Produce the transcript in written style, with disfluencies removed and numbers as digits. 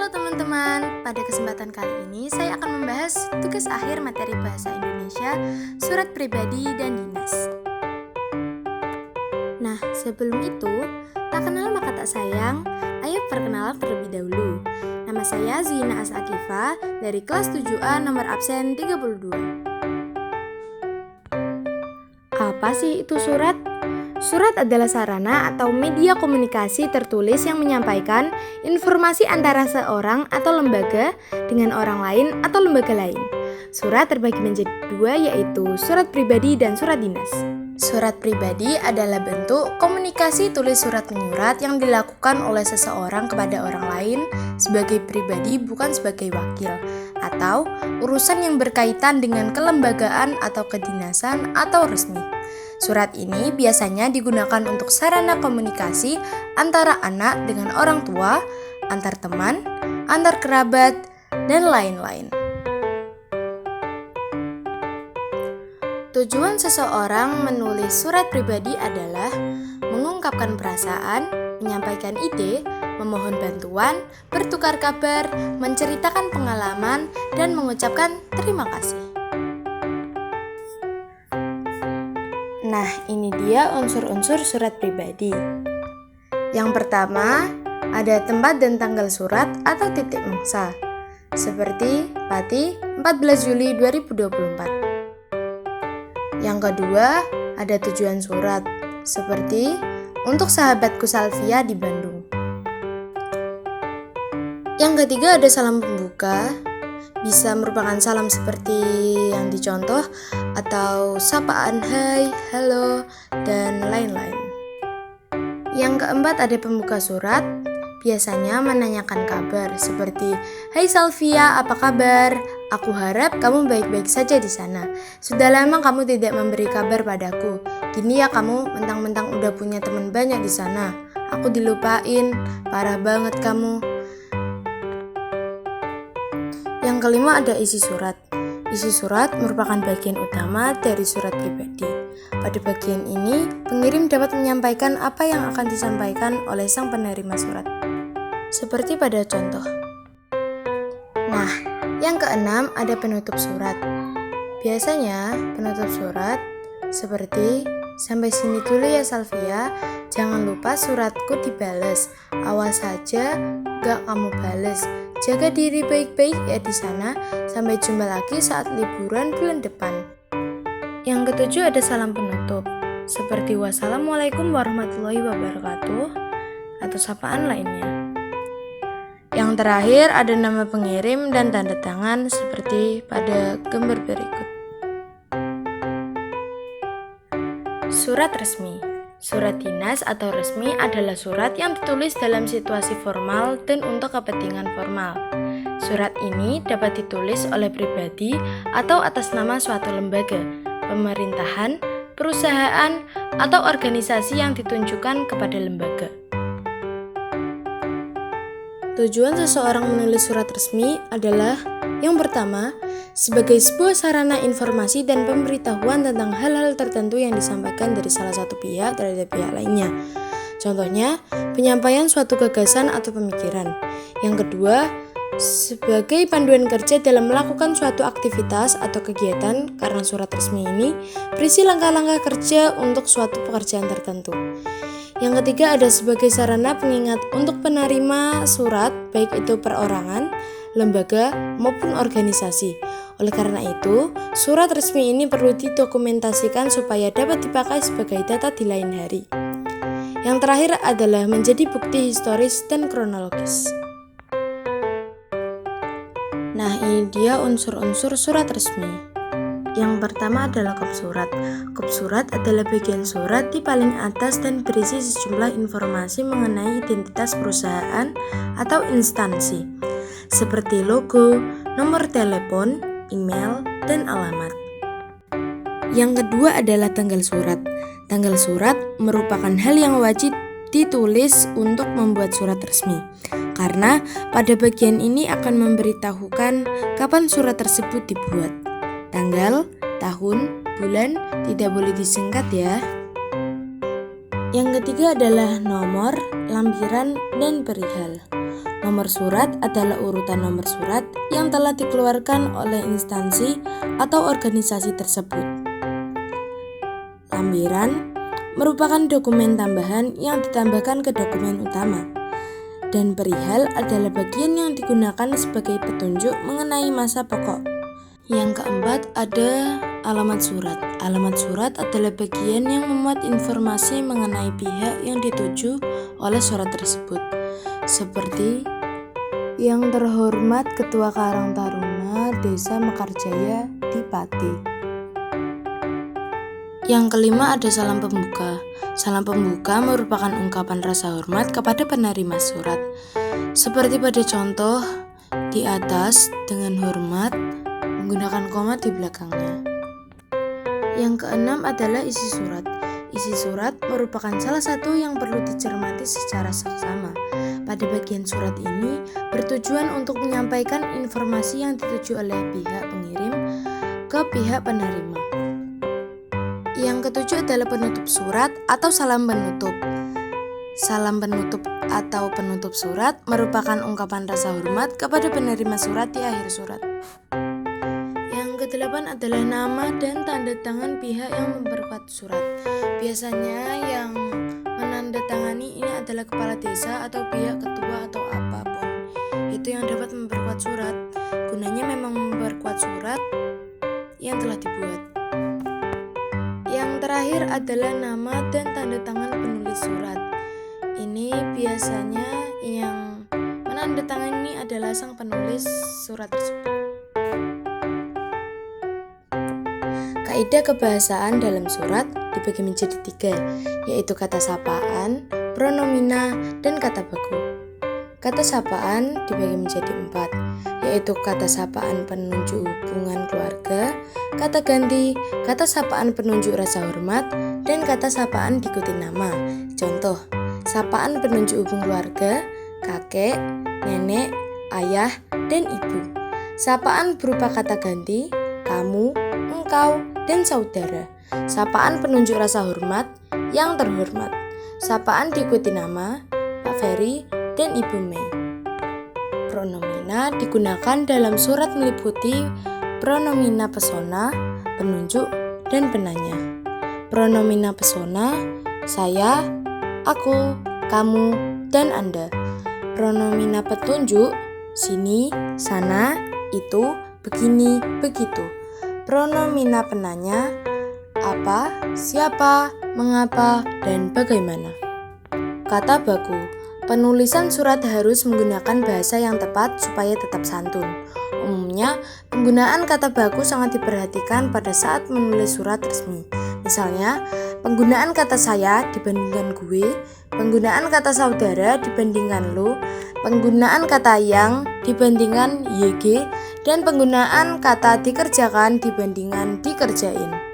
Halo teman-teman, pada kesempatan kali ini saya akan membahas tugas akhir materi bahasa Indonesia, surat pribadi dan dinas. Nah, sebelum itu, tak kenal maka tak sayang, ayo perkenalan terlebih dahulu. Nama saya Zina Asakifah dari kelas 7A nomor absen 32. Apa sih itu surat? Surat adalah sarana atau media komunikasi tertulis yang menyampaikan informasi antara seorang atau lembaga dengan orang lain atau lembaga lain. Surat terbagi menjadi dua, yaitu surat pribadi dan surat dinas. Surat pribadi adalah bentuk komunikasi tulis surat menyurat yang dilakukan oleh seseorang kepada orang lain sebagai pribadi, bukan sebagai wakil, atau urusan yang berkaitan dengan kelembagaan atau kedinasan atau resmi. Surat ini biasanya digunakan untuk sarana komunikasi antara anak dengan orang tua, antar teman, antar kerabat, dan lain-lain. Tujuan seseorang menulis surat pribadi adalah mengungkapkan perasaan, menyampaikan ide, memohon bantuan, bertukar kabar, menceritakan pengalaman, dan mengucapkan terima kasih. Nah, ini dia unsur-unsur surat pribadi. Yang pertama, ada tempat dan tanggal surat atau titik mangsa, seperti Pati 14 Juli 2024. Yang kedua, ada tujuan surat, seperti untuk sahabatku Salvia di Bandung. Yang ketiga, ada salam pembuka, bisa merupakan salam seperti yang dicontoh atau sapaan hai, halo, dan lain-lain. Yang keempat, ada pembuka surat, biasanya menanyakan kabar seperti hai Salvia, apa kabar? Aku harap kamu baik-baik saja di sana. Sudah lama kamu tidak memberi kabar padaku. Gini ya kamu, mentang-mentang udah punya teman banyak di sana. Aku dilupain, parah banget kamu. Yang kelima, ada isi surat. Isi surat merupakan bagian utama dari surat pribadi. Pada bagian ini, pengirim dapat menyampaikan apa yang akan disampaikan oleh sang penerima surat. Seperti pada contoh. Nah, yang keenam, ada penutup surat. Biasanya, penutup surat seperti sampai sini dulu ya Salvia, jangan lupa suratku dibales. Awas saja gak kamu bales. Jaga diri baik-baik ya di sana. Sampai jumpa lagi saat liburan bulan depan. Yang ketujuh, ada salam penutup, seperti wassalamualaikum warahmatullahi wabarakatuh atau sapaan lainnya. Yang terakhir, ada nama pengirim dan tanda tangan seperti pada gambar berikut. Surat resmi. Surat dinas atau resmi adalah surat yang ditulis dalam situasi formal dan untuk kepentingan formal. Surat ini dapat ditulis oleh pribadi atau atas nama suatu lembaga, pemerintahan, perusahaan, atau organisasi yang ditunjukkan kepada lembaga. Tujuan seseorang menulis surat resmi adalah yang pertama, sebagai sebuah sarana informasi dan pemberitahuan tentang hal-hal tertentu yang disampaikan dari salah satu pihak terhadap pihak lainnya. Contohnya, penyampaian suatu gagasan atau pemikiran. Yang kedua, sebagai panduan kerja dalam melakukan suatu aktivitas atau kegiatan, karena surat resmi ini berisi langkah-langkah kerja untuk suatu pekerjaan tertentu. Yang ketiga, ada sebagai sarana pengingat untuk penerima surat, baik itu perorangan, lembaga, maupun organisasi. Oleh karena itu, surat resmi ini perlu didokumentasikan supaya dapat dipakai sebagai data di lain hari. Yang terakhir adalah menjadi bukti historis dan kronologis. Nah, ini dia unsur-unsur surat resmi. Yang pertama adalah kop surat. Kop surat adalah bagian surat di paling atas dan berisi sejumlah informasi mengenai identitas perusahaan atau instansi, seperti logo, nomor telepon, email, dan alamat. Yang kedua adalah tanggal surat. Tanggal surat merupakan hal yang wajib ditulis untuk membuat surat resmi, karena pada bagian ini akan memberitahukan kapan surat tersebut dibuat. Tanggal, tahun, bulan tidak boleh disingkat ya. Yang ketiga adalah nomor, lampiran, dan perihal. Nomor surat adalah urutan nomor surat yang telah dikeluarkan oleh instansi atau organisasi tersebut. Lampiran merupakan dokumen tambahan yang ditambahkan ke dokumen utama. Dan perihal adalah bagian yang digunakan sebagai petunjuk mengenai masa pokok. Yang keempat ada alamat surat. Alamat surat adalah bagian yang memuat informasi mengenai pihak yang dituju oleh surat tersebut. Seperti yang terhormat Ketua Karang Taruna Desa Mekarjaya di Pati. Yang kelima ada salam pembuka. Salam pembuka merupakan ungkapan rasa hormat kepada penerima surat. Seperti pada contoh di atas dengan hormat menggunakan koma di belakangnya. Yang keenam adalah isi surat. Isi surat merupakan salah satu yang perlu dicermati secara seksama. Pada bagian surat ini bertujuan untuk menyampaikan informasi yang dituju oleh pihak pengirim ke pihak penerima. Yang ketujuh adalah penutup surat atau salam penutup. Salam penutup atau penutup surat merupakan ungkapan rasa hormat kepada penerima surat di akhir surat. Yang kedelapan adalah nama dan tanda tangan pihak yang memperkuat surat. Biasanya yang menandatangani ini adalah kepala desa atau pihak ketua atau apapun itu yang dapat memperkuat surat. Gunanya memang memperkuat surat yang telah dibuat. Yang terakhir adalah nama dan tanda tangan penulis surat. Ini biasanya yang menandatangani adalah sang penulis surat tersebut. Kaidah kebahasaan dalam surat dibagi menjadi 3, yaitu kata sapaan, pronomina, dan kata baku. Kata sapaan dibagi menjadi 4, yaitu kata sapaan penunjuk hubungan keluarga, kata ganti, kata sapaan penunjuk rasa hormat, dan kata sapaan diikuti nama. Contoh, sapaan penunjuk hubung keluarga, kakek, nenek, ayah, dan ibu. Sapaan berupa kata ganti, kamu, engkau, dan saudara. Sapaan penunjuk rasa hormat, yang terhormat. Sapaan diikuti nama, Pak Ferry dan Ibu Mei. Pronomina digunakan dalam surat meliputi pronomina persona, penunjuk, dan penanya. Pronomina persona, saya, aku, kamu, dan Anda. Pronomina petunjuk, sini, sana, itu, begini, begitu. Pronomina penanya, apa, siapa, mengapa, dan bagaimana. Kata baku, penulisan surat harus menggunakan bahasa yang tepat supaya tetap santun. Umumnya, penggunaan kata baku sangat diperhatikan pada saat menulis surat resmi. Misalnya, penggunaan kata saya dibandingkan gue, penggunaan kata saudara dibandingkan lo, penggunaan kata yang dibandingkan YG, dan penggunaan kata dikerjakan dibandingkan dikerjain.